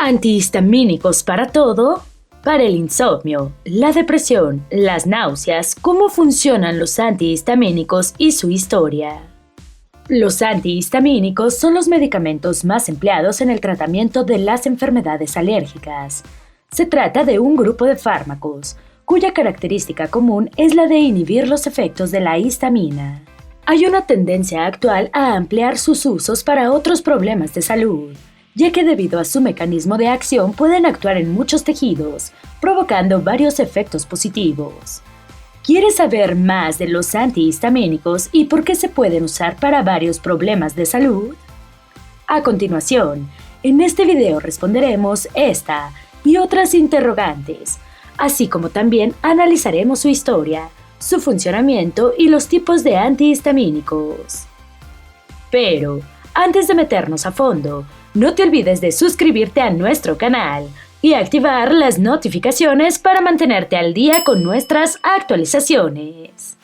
Antihistamínicos para todo, para el insomnio, la depresión, las náuseas, cómo funcionan los antihistamínicos y su historia. Los antihistamínicos son los medicamentos más empleados en el tratamiento de las enfermedades alérgicas. Se trata de un grupo de fármacos, cuya característica común es la de inhibir los efectos de la histamina. Hay una tendencia actual a ampliar sus usos para otros problemas de salud, ya que debido a su mecanismo de acción pueden actuar en muchos tejidos, provocando varios efectos positivos. ¿Quieres saber más de los antihistamínicos y por qué se pueden usar para varios problemas de salud? A continuación, en este video responderemos esta y otras interrogantes, así como también analizaremos su historia, su funcionamiento y los tipos de antihistamínicos. Pero, antes de meternos a fondo, no te olvides de suscribirte a nuestro canal y activar las notificaciones para mantenerte al día con nuestras actualizaciones.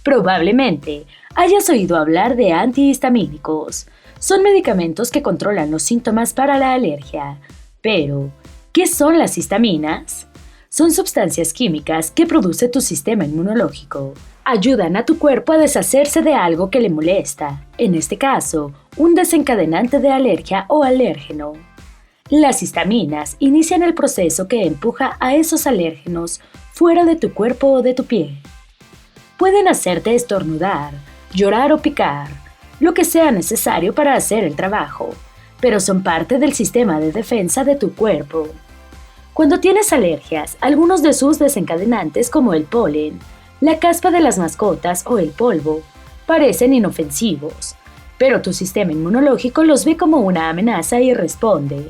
Probablemente hayas oído hablar de antihistamínicos. Son medicamentos que controlan los síntomas para la alergia. Pero, ¿qué son las histaminas? Son sustancias químicas que produce tu sistema inmunológico. Ayudan a tu cuerpo a deshacerse de algo que le molesta, en este caso, un desencadenante de alergia o alérgeno. Las histaminas inician el proceso que empuja a esos alérgenos fuera de tu cuerpo o de tu piel. Pueden hacerte estornudar, llorar o picar, lo que sea necesario para hacer el trabajo, pero son parte del sistema de defensa de tu cuerpo. Cuando tienes alergias, algunos de sus desencadenantes como el polen, la caspa de las mascotas o el polvo parecen inofensivos, pero tu sistema inmunológico los ve como una amenaza y responde.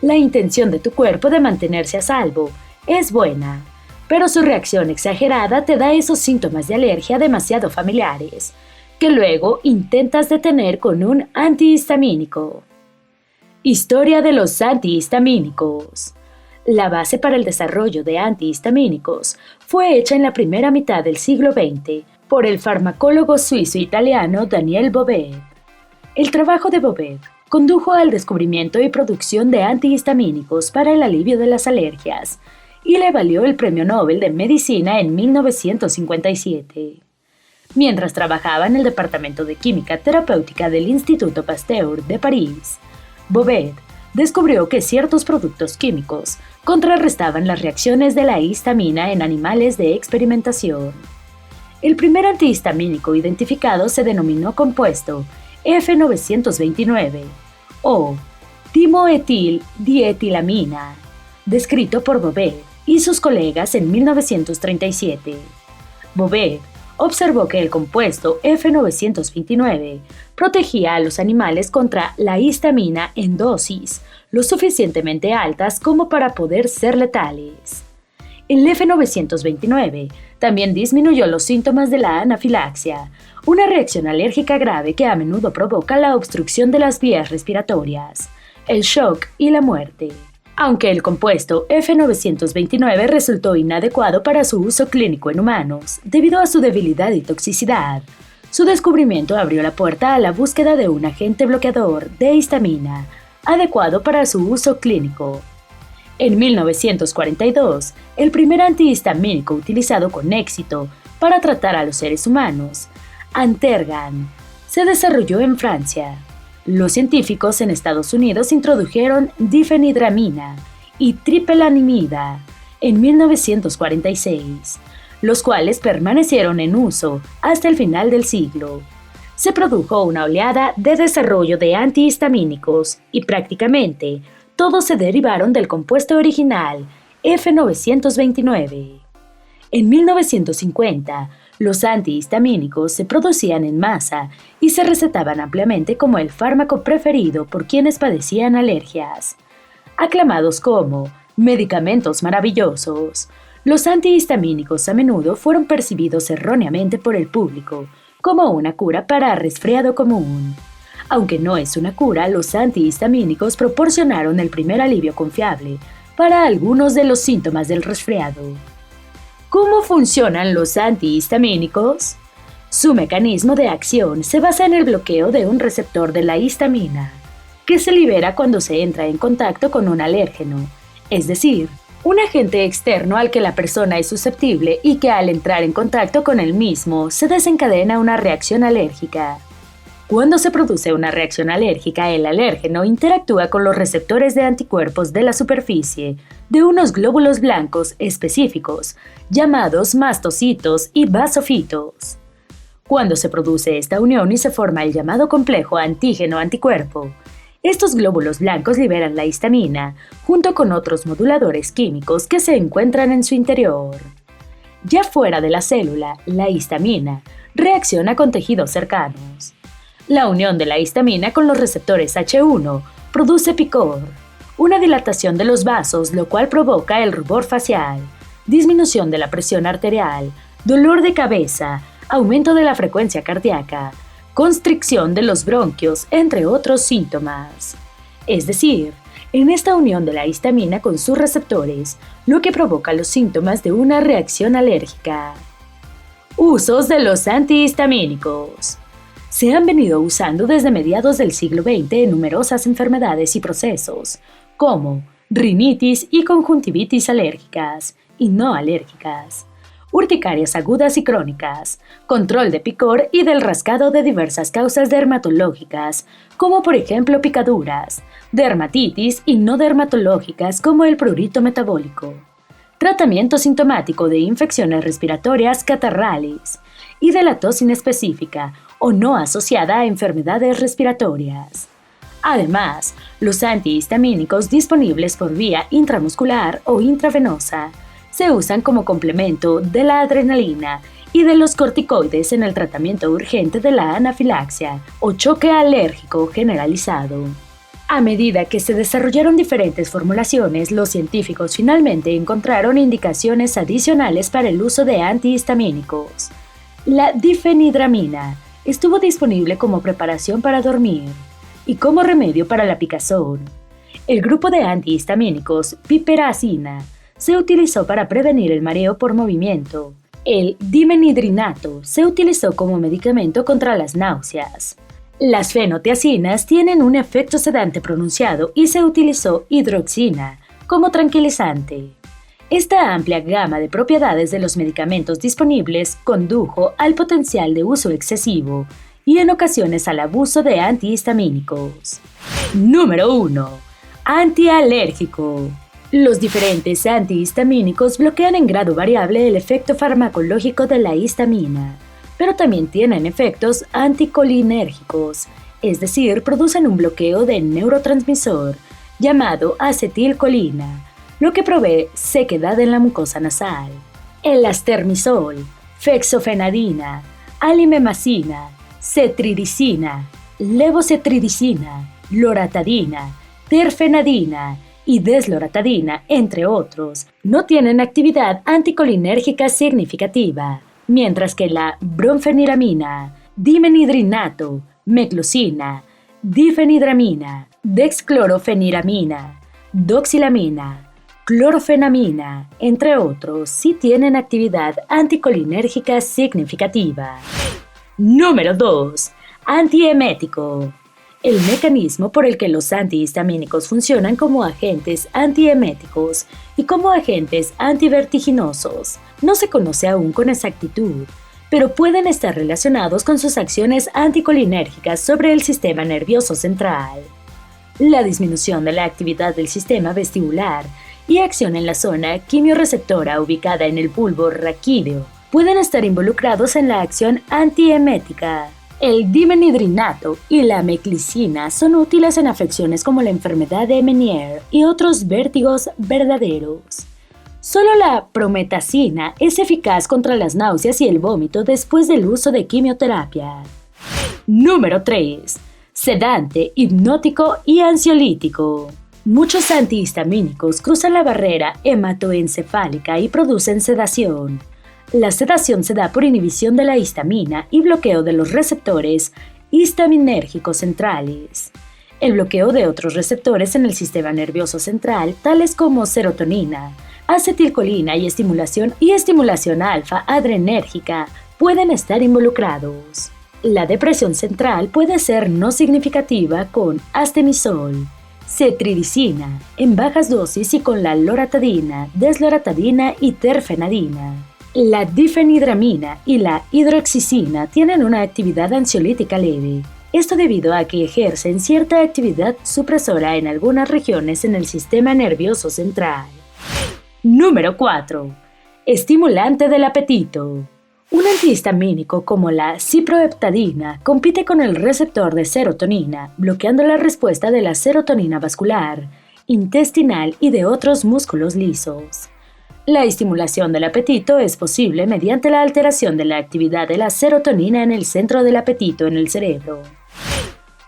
La intención de tu cuerpo de mantenerse a salvo es buena, pero su reacción exagerada te da esos síntomas de alergia demasiado familiares, que luego intentas detener con un antihistamínico. Historia de los antihistamínicos. La base para el desarrollo de antihistamínicos fue hecha en la primera mitad del siglo XX por el farmacólogo suizo-italiano Daniel Bovet. El trabajo de Bovet condujo al descubrimiento y producción de antihistamínicos para el alivio de las alergias y le valió el Premio Nobel de Medicina en 1957. Mientras trabajaba en el Departamento de Química Terapéutica del Instituto Pasteur de París, Bovet descubrió que ciertos productos químicos contrarrestaban las reacciones de la histamina en animales de experimentación. El primer antihistamínico identificado se denominó compuesto F929 o timoetil-dietilamina, descrito por Bovet y sus colegas en 1937. Bovet observó que el compuesto F929 protegía a los animales contra la histamina en dosis lo suficientemente altas como para poder ser letales. El F929 también disminuyó los síntomas de la anafilaxia, una reacción alérgica grave que a menudo provoca la obstrucción de las vías respiratorias, el shock y la muerte. Aunque el compuesto F929 resultó inadecuado para su uso clínico en humanos debido a su debilidad y toxicidad, su descubrimiento abrió la puerta a la búsqueda de un agente bloqueador de histamina adecuado para su uso clínico. En 1942, el primer antihistamínico utilizado con éxito para tratar a los seres humanos, Antergan, se desarrolló en Francia. Los científicos en Estados Unidos introdujeron difenhidramina y tripelanimida en 1946, los cuales permanecieron en uso hasta el final del siglo. Se produjo una oleada de desarrollo de antihistamínicos y prácticamente todos se derivaron del compuesto original F929. En 1950, los antihistamínicos se producían en masa y se recetaban ampliamente como el fármaco preferido por quienes padecían alergias. Aclamados como medicamentos maravillosos, los antihistamínicos a menudo fueron percibidos erróneamente por el público como una cura para resfriado común. Aunque no es una cura, los antihistamínicos proporcionaron el primer alivio confiable para algunos de los síntomas del resfriado. ¿Cómo funcionan los antihistamínicos? Su mecanismo de acción se basa en el bloqueo de un receptor de la histamina, que se libera cuando se entra en contacto con un alérgeno, es decir, un agente externo al que la persona es susceptible y que al entrar en contacto con el mismo se desencadena una reacción alérgica. Cuando se produce una reacción alérgica, el alérgeno interactúa con los receptores de anticuerpos de la superficie de unos glóbulos blancos específicos, llamados mastocitos y basofitos. Cuando se produce esta unión y se forma el llamado complejo antígeno-anticuerpo, estos glóbulos blancos liberan la histamina junto con otros moduladores químicos que se encuentran en su interior. Ya fuera de la célula, la histamina reacciona con tejidos cercanos. La unión de la histamina con los receptores H1 produce picor, una dilatación de los vasos, lo cual provoca el rubor facial, disminución de la presión arterial, dolor de cabeza, aumento de la frecuencia cardíaca, constricción de los bronquios, entre otros síntomas. Es decir, en esta unión de la histamina con sus receptores, lo que provoca los síntomas de una reacción alérgica. Usos de los antihistamínicos. Se han venido usando desde mediados del siglo XX en numerosas enfermedades y procesos, como rinitis y conjuntivitis alérgicas y no alérgicas, urticarias agudas y crónicas, control de picor y del rascado de diversas causas dermatológicas, como por ejemplo picaduras, dermatitis y no dermatológicas como el prurito metabólico, tratamiento sintomático de infecciones respiratorias catarrales y de la tos inespecífica o no asociada a enfermedades respiratorias. Además, los antihistamínicos disponibles por vía intramuscular o intravenosa se usan como complemento de la adrenalina y de los corticoides en el tratamiento urgente de la anafilaxia o choque alérgico generalizado. A medida que se desarrollaron diferentes formulaciones, los científicos finalmente encontraron indicaciones adicionales para el uso de antihistamínicos. La difenidramina estuvo disponible como preparación para dormir y como remedio para la picazón. El grupo de antihistamínicos piperacina se utilizó para prevenir el mareo por movimiento. El dimenhidrinato se utilizó como medicamento contra las náuseas. Las fenotiacinas tienen un efecto sedante pronunciado y se utilizó hidroxina como tranquilizante. Esta amplia gama de propiedades de los medicamentos disponibles condujo al potencial de uso excesivo y en ocasiones al abuso de antihistamínicos. Número 1. Antialérgico. Los diferentes antihistamínicos bloquean en grado variable el efecto farmacológico de la histamina, pero también tienen efectos anticolinérgicos, es decir, producen un bloqueo del neurotransmisor llamado acetilcolina, lo que provee sequedad en la mucosa nasal. El astermisol, fexofenadina, alimemacina, cetirizina, levocetirizina, loratadina, terfenadina y desloratadina, entre otros, no tienen actividad anticolinérgica significativa, mientras que la bromfeniramina, dimenhidrinato, meclocina, difenidramina, dexclorofeniramina, doxilamina, clorofenamina, entre otros, sí tienen actividad anticolinérgica significativa. Número 2. Antiemético. El mecanismo por el que los antihistamínicos funcionan como agentes antieméticos y como agentes antivertiginosos no se conoce aún con exactitud, pero pueden estar relacionados con sus acciones anticolinérgicas sobre el sistema nervioso central. La disminución de la actividad del sistema vestibular y acción en la zona quimiorreceptora ubicada en el bulbo raquídeo pueden estar involucrados en la acción antiemética. El dimenhidrinato y la meclicina son útiles en afecciones como la enfermedad de Meniere y otros vértigos verdaderos. Solo la prometacina es eficaz contra las náuseas y el vómito después del uso de quimioterapia. Número 3. Sedante, hipnótico y ansiolítico. Muchos antihistamínicos cruzan la barrera hematoencefálica y producen sedación. La sedación se da por inhibición de la histamina y bloqueo de los receptores histaminérgicos centrales. El bloqueo de otros receptores en el sistema nervioso central, tales como serotonina, acetilcolina y estimulación alfa-adrenérgica pueden estar involucrados. La depresión central puede ser no significativa con astemisol, cetirizina en bajas dosis y con la loratadina, desloratadina y terfenadina. La difenhidramina y la hidroxicina tienen una actividad ansiolítica leve. Esto debido a que ejercen cierta actividad supresora en algunas regiones en el sistema nervioso central. Número 4. Estimulante del apetito. Un antihistamínico como la ciproheptadina compite con el receptor de serotonina, bloqueando la respuesta de la serotonina vascular, intestinal y de otros músculos lisos. La estimulación del apetito es posible mediante la alteración de la actividad de la serotonina en el centro del apetito en el cerebro.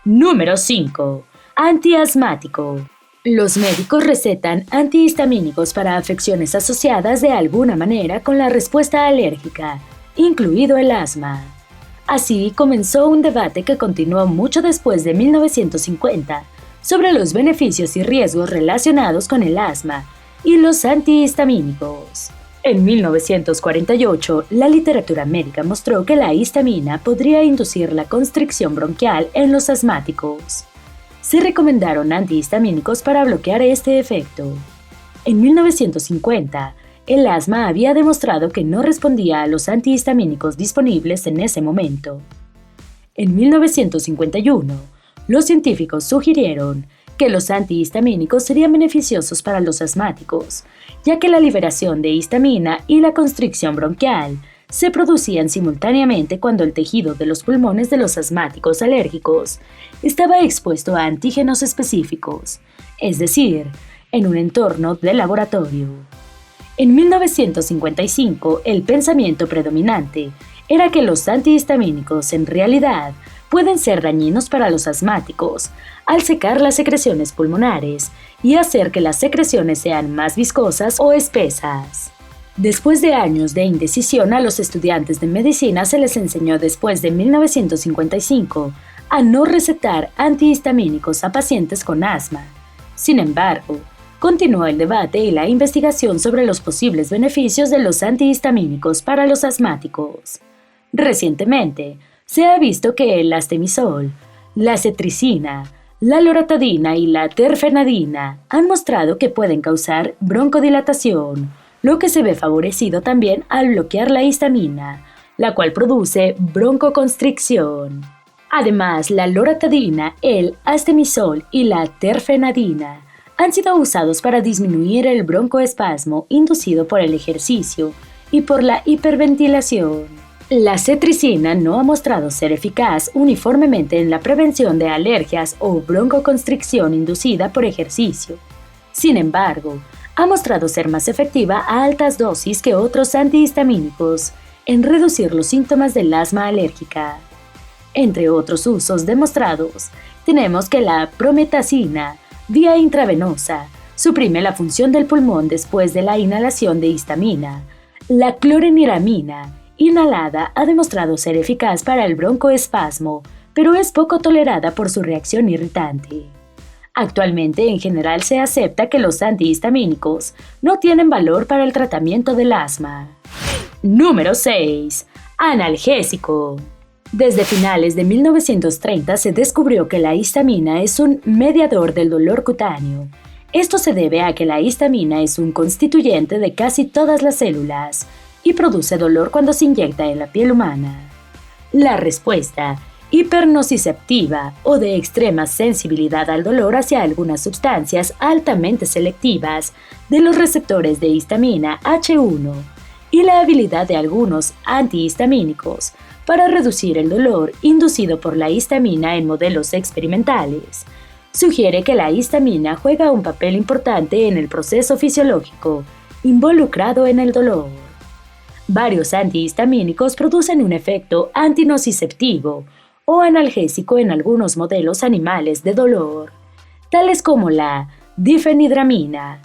Número 5. Antiasmático. Los médicos recetan antihistamínicos para afecciones asociadas de alguna manera con la respuesta alérgica, incluido el asma. Así comenzó un debate que continuó mucho después de 1950 sobre los beneficios y riesgos relacionados con el asma y los antihistamínicos. En 1948, la literatura médica mostró que la histamina podría inducir la constricción bronquial en los asmáticos. Se recomendaron antihistamínicos para bloquear este efecto. En 1950, el asma había demostrado que no respondía a los antihistamínicos disponibles en ese momento. En 1951, los científicos sugirieron que los antihistamínicos serían beneficiosos para los asmáticos, ya que la liberación de histamina y la constricción bronquial se producían simultáneamente cuando el tejido de los pulmones de los asmáticos alérgicos estaba expuesto a antígenos específicos, es decir, en un entorno de laboratorio. En 1955, el pensamiento predominante era que los antihistamínicos en realidad pueden ser dañinos para los asmáticos al secar las secreciones pulmonares y hacer que las secreciones sean más viscosas o espesas. Después de años de indecisión, a los estudiantes de medicina se les enseñó después de 1955 a no recetar antihistamínicos a pacientes con asma. Sin embargo, continuó el debate y la investigación sobre los posibles beneficios de los antihistamínicos para los asmáticos. Recientemente, se ha visto que el astemisol, la cetricina, la loratadina y la terfenadina han mostrado que pueden causar broncodilatación, lo que se ve favorecido también al bloquear la histamina, la cual produce broncoconstricción. Además, la loratadina, el astemisol y la terfenadina han sido usados para disminuir el broncoespasmo inducido por el ejercicio y por la hiperventilación. La cetricina no ha mostrado ser eficaz uniformemente en la prevención de alergias o broncoconstricción inducida por ejercicio. Sin embargo, ha mostrado ser más efectiva a altas dosis que otros antihistamínicos en reducir los síntomas del asma alérgica. Entre otros usos demostrados, tenemos que la prometacina, vía intravenosa, suprime la función del pulmón después de la inhalación de histamina. La cloreniramina, inhalada, ha demostrado ser eficaz para el broncoespasmo, pero es poco tolerada por su reacción irritante. Actualmente, en general, se acepta que los antihistamínicos no tienen valor para el tratamiento del asma. Número 6. Analgésico. Desde finales de 1930 se descubrió que la histamina es un mediador del dolor cutáneo. Esto se debe a que la histamina es un constituyente de casi todas las células y produce dolor cuando se inyecta en la piel humana. La respuesta hipernociceptiva o de extrema sensibilidad al dolor hacia algunas sustancias altamente selectivas de los receptores de histamina H1 y la habilidad de algunos antihistamínicos para reducir el dolor inducido por la histamina en modelos experimentales, sugiere que la histamina juega un papel importante en el proceso fisiológico involucrado en el dolor. Varios antihistamínicos producen un efecto antinociceptivo o analgésico en algunos modelos animales de dolor, tales como la difenhidramina,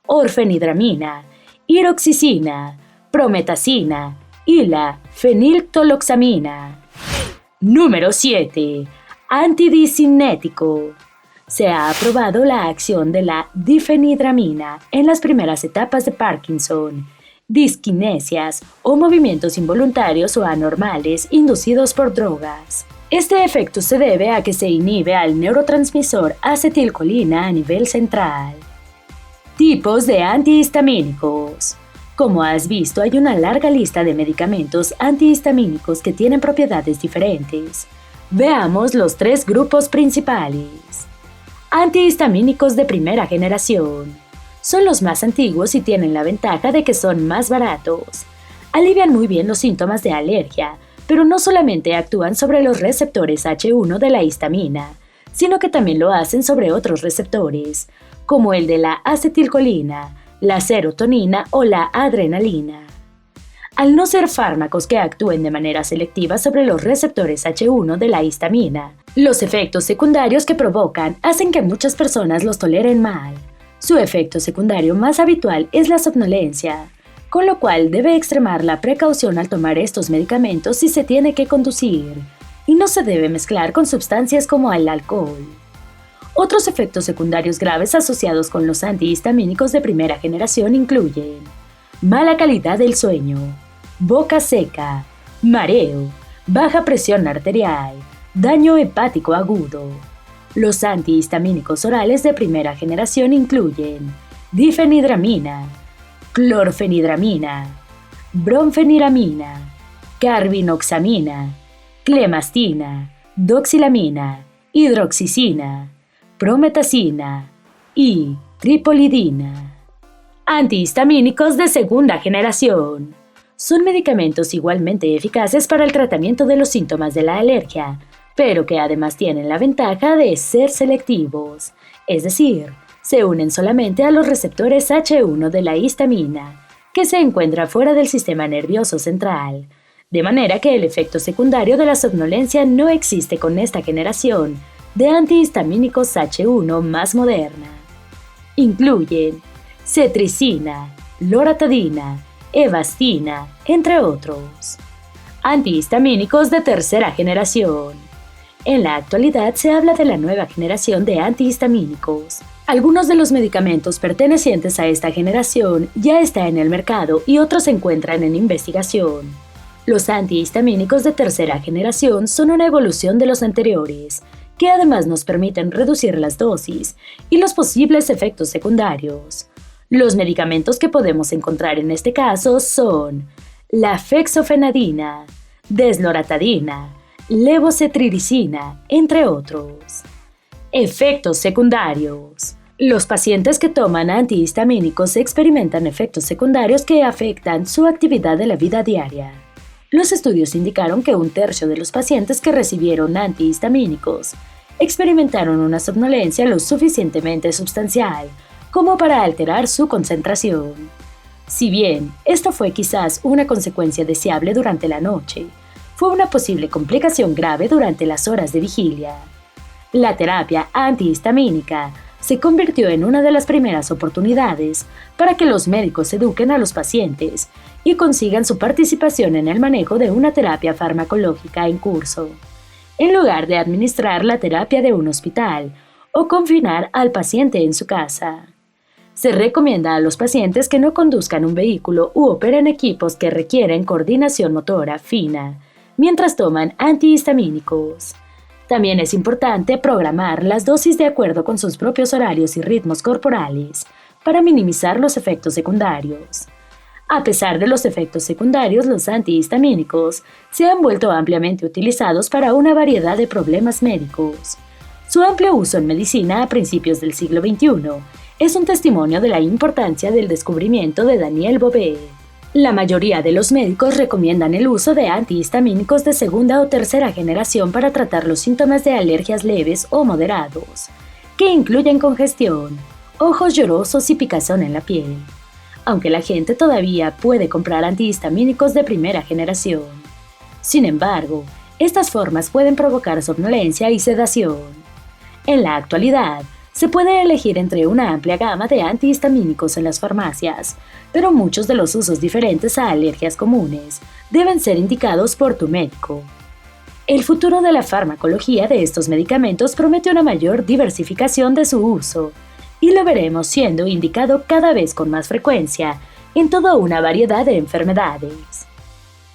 orfenhidramina, hiroxicina, prometacina y la feniltoloxamina. Número 7. Antidicinético. Se ha aprobado la acción de la difenhidramina en las primeras etapas de Parkinson, disquinesias o movimientos involuntarios o anormales inducidos por drogas. Este efecto se debe a que se inhibe al neurotransmisor acetilcolina a nivel central. Tipos de antihistamínicos. Como has visto, hay una larga lista de medicamentos antihistamínicos que tienen propiedades diferentes. Veamos los 3 grupos principales. Antihistamínicos de primera generación. Son los más antiguos y tienen la ventaja de que son más baratos. Alivian muy bien los síntomas de alergia, pero no solamente actúan sobre los receptores H1 de la histamina, sino que también lo hacen sobre otros receptores, como el de la acetilcolina, la serotonina o la adrenalina. Al no ser fármacos que actúen de manera selectiva sobre los receptores H1 de la histamina, los efectos secundarios que provocan hacen que muchas personas los toleren mal. Su efecto secundario más habitual es la somnolencia, con lo cual debe extremar la precaución al tomar estos medicamentos si se tiene que conducir, y no se debe mezclar con sustancias como el alcohol. Otros efectos secundarios graves asociados con los antihistamínicos de primera generación incluyen mala calidad del sueño, boca seca, mareo, baja presión arterial, daño hepático agudo. Los antihistamínicos orales de primera generación incluyen difenhidramina, clorfenidramina, bromfeniramina, carbinoxamina, clemastina, doxilamina, hidroxicina, prometacina y tripolidina. Antihistamínicos de segunda generación. Son medicamentos igualmente eficaces para el tratamiento de los síntomas de la alergia, pero que además tienen la ventaja de ser selectivos, es decir, se unen solamente a los receptores H1 de la histamina, que se encuentra fuera del sistema nervioso central, de manera que el efecto secundario de la somnolencia no existe con esta generación de antihistamínicos H1 más moderna. Incluyen cetricina, loratadina, evastina, entre otros. Antihistamínicos de tercera generación. En la actualidad se habla de la nueva generación de antihistamínicos. Algunos de los medicamentos pertenecientes a esta generación ya están en el mercado y otros se encuentran en investigación. Los antihistamínicos de tercera generación son una evolución de los anteriores, que además nos permiten reducir las dosis y los posibles efectos secundarios. Los medicamentos que podemos encontrar en este caso son la fexofenadina, desloratadina, levocetriricina, entre otros. Efectos secundarios. Los pacientes que toman antihistamínicos experimentan efectos secundarios que afectan su actividad de la vida diaria. Los estudios indicaron que 1/3 de los pacientes que recibieron antihistamínicos experimentaron una somnolencia lo suficientemente sustancial como para alterar su concentración. Si bien esto fue quizás una consecuencia deseable durante la noche, fue una posible complicación grave durante las horas de vigilia. La terapia antihistamínica se convirtió en una de las primeras oportunidades para que los médicos eduquen a los pacientes y consigan su participación en el manejo de una terapia farmacológica en curso, en lugar de administrar la terapia de un hospital o confinar al paciente en su casa. Se recomienda a los pacientes que no conduzcan un vehículo u operen equipos que requieren coordinación motora fina mientras toman antihistamínicos. También es importante programar las dosis de acuerdo con sus propios horarios y ritmos corporales para minimizar los efectos secundarios. A pesar de los efectos secundarios, los antihistamínicos se han vuelto ampliamente utilizados para una variedad de problemas médicos. Su amplio uso en medicina a principios del siglo XXI es un testimonio de la importancia del descubrimiento de Daniel Bové. La mayoría de los médicos recomiendan el uso de antihistamínicos de segunda o tercera generación para tratar los síntomas de alergias leves o moderados, que incluyen congestión, ojos llorosos y picazón en la piel, aunque la gente todavía puede comprar antihistamínicos de primera generación. Sin embargo, estas formas pueden provocar somnolencia y sedación. En la actualidad, se puede elegir entre una amplia gama de antihistamínicos en las farmacias, pero muchos de los usos diferentes a alergias comunes deben ser indicados por tu médico. El futuro de la farmacología de estos medicamentos promete una mayor diversificación de su uso, y lo veremos siendo indicado cada vez con más frecuencia en toda una variedad de enfermedades.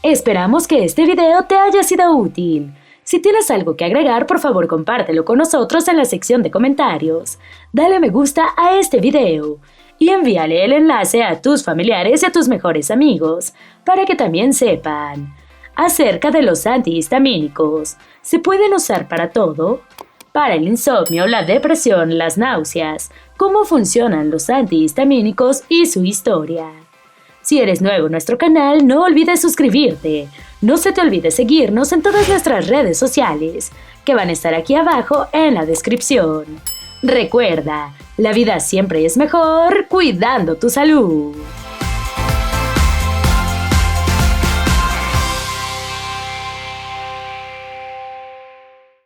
Esperamos que este video te haya sido útil. Si tienes algo que agregar, por favor compártelo con nosotros en la sección de comentarios. Dale me gusta a este video y envíale el enlace a tus familiares y a tus mejores amigos para que también sepan acerca de los antihistamínicos. ¿Se pueden usar para todo? Para el insomnio, la depresión, las náuseas, cómo funcionan los antihistamínicos y su historia. Si eres nuevo en nuestro canal, no olvides suscribirte. No se te olvide seguirnos en todas nuestras redes sociales, que van a estar aquí abajo en la descripción. Recuerda, la vida siempre es mejor cuidando tu salud.